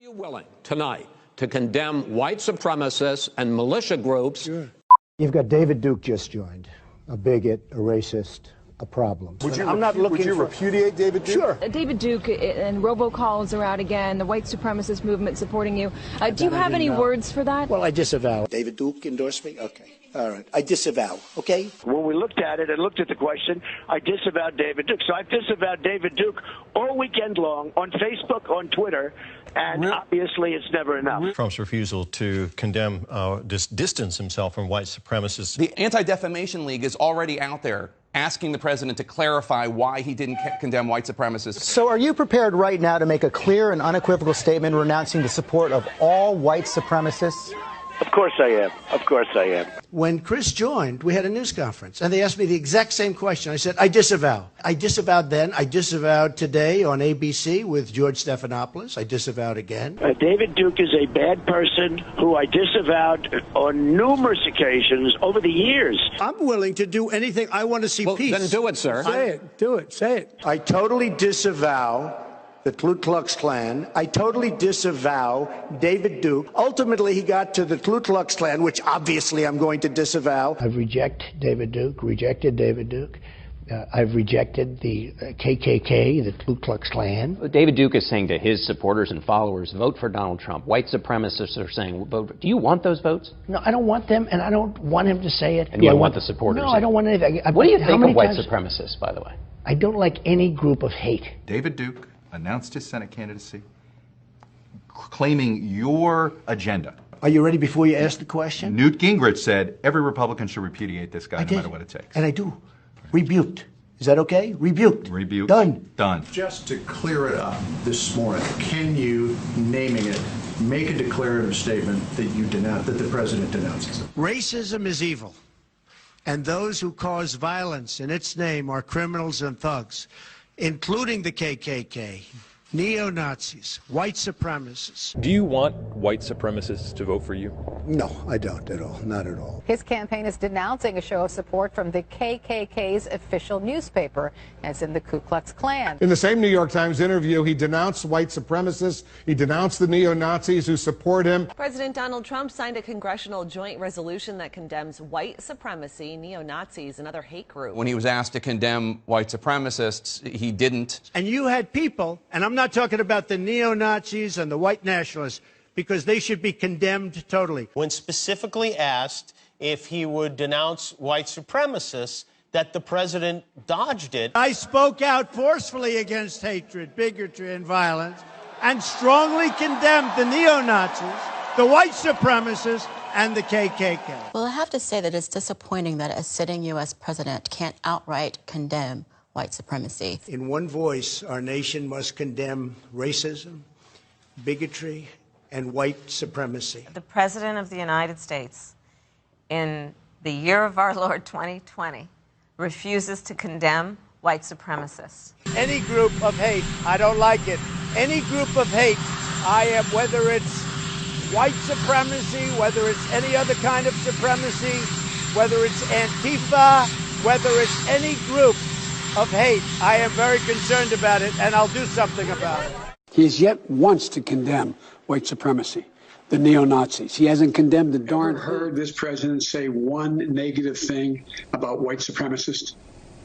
Are you willing tonight to condemn white supremacists and militia groups? Sure. You've got David Duke just joined, a bigot, a racist, a problem. Would you repudiate David Duke? Sure. David Duke and robocalls are out again, the white supremacist movement supporting you. Do you have any words for that? Well, I disavow. David Duke endorsed me? Okay. All right. I disavow. Okay? When we looked at it and looked at the question, I disavowed David Duke. So I've disavowed David Duke all weekend long on Facebook, on Twitter, and obviously it's never enough. Trump's refusal to condemn, distance himself from white supremacists. The Anti-Defamation League is already out there asking the president to clarify why he didn't condemn white supremacists. So are you prepared right now to make a clear and unequivocal statement renouncing the support of all white supremacists? Of course I am. Of course I am. When Chris joined, we had a news conference, and they asked me the exact same question. I said, I disavow. I disavowed then. I disavowed today on ABC with George Stephanopoulos. I disavowed again. David Duke is a bad person who I disavowed on numerous occasions over the years. I'm willing to do anything. I want to see peace. Then do it, sir. Say it. Do it. Say it. I totally disavow the Ku Klux Klan. I totally disavow David Duke. Ultimately, he got to the Ku Klux Klan, which obviously I'm going to disavow. I've rejected David Duke. I've rejected the KKK, the Ku Klux Klan. David Duke is saying to his supporters and followers, vote for Donald Trump. White supremacists are saying, vote. Do you want those votes? No, I don't want them, and I don't want him to say it. And you don't want the supporters? No, I don't want anything. What do you think of white supremacists, by the way? I don't like any group of hate. David Duke announced his Senate candidacy, claiming your agenda. Are you ready before you ask the question? Newt Gingrich said every Republican should repudiate this guy no matter what it takes. And I do. Rebuked. Is that okay? Rebuked. Rebuked. Done. Just to clear it up this morning, can you, naming it, make a declarative statement that you denounce, that the president denounces it? Racism is evil, and those who cause violence in its name are criminals and thugs, including the KKK, neo-Nazis, white supremacists. Do you want white supremacists to vote for you? No, I don't at all. Not at all. His campaign is denouncing a show of support from the KKK's official newspaper, as in the Ku Klux Klan. In the same New York Times interview, he denounced white supremacists. He denounced the neo-Nazis who support him. President Donald Trump signed a congressional joint resolution that condemns white supremacy, neo-Nazis, and other hate groups. When he was asked to condemn white supremacists, he didn't. And you had people, and I'm not talking about the neo-Nazis and the white nationalists, because they should be condemned totally. When specifically asked if he would denounce white supremacists, that the president dodged it. I spoke out forcefully against hatred, bigotry, and violence, and strongly condemned the neo-Nazis, the white supremacists, and the KKK. Well, I have to say that it's disappointing that a sitting U.S. president can't outright condemn white supremacy. In one voice, our nation must condemn racism, bigotry, and white supremacy. The President of the United States, in the year of our Lord 2020, refuses to condemn white supremacists. Any group of hate, I don't like it. Any group of hate, I am, whether it's white supremacy, whether it's any other kind of supremacy, whether it's Antifa, whether it's any group of hate, I am very concerned about it, and I'll do something about it. He has yet once to condemn white supremacy, the neo-Nazis. He hasn't condemned the darn... Ever heard this president say one negative thing about white supremacists?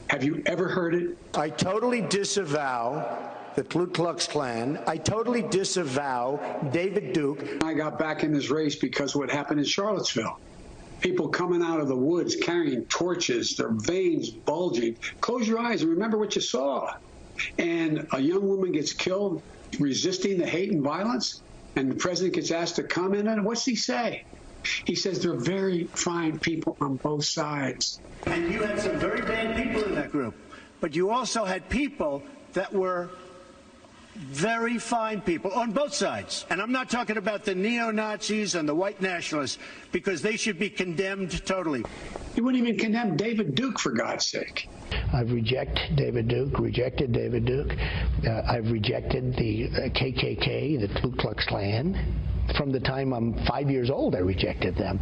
Have you ever heard it? I totally disavow the Ku Klux Klan. I totally disavow David Duke. I got back in this race because of what happened in Charlottesville. People coming out of the woods carrying torches, their veins bulging. Close your eyes and remember what you saw. And a young woman gets killed resisting the hate and violence, and the president gets asked to comment on it. What's he say? He says they're very fine people on both sides. And you had some very bad people in that group, but you also had people that were very fine people on both sides. And I'm not talking about the neo-Nazis and the white nationalists, because they should be condemned totally. You wouldn't even condemn David Duke, for God's sake. I've rejected David Duke. I've rejected the KKK, the Ku Klux Klan. From the time I'm 5 years old, I rejected them.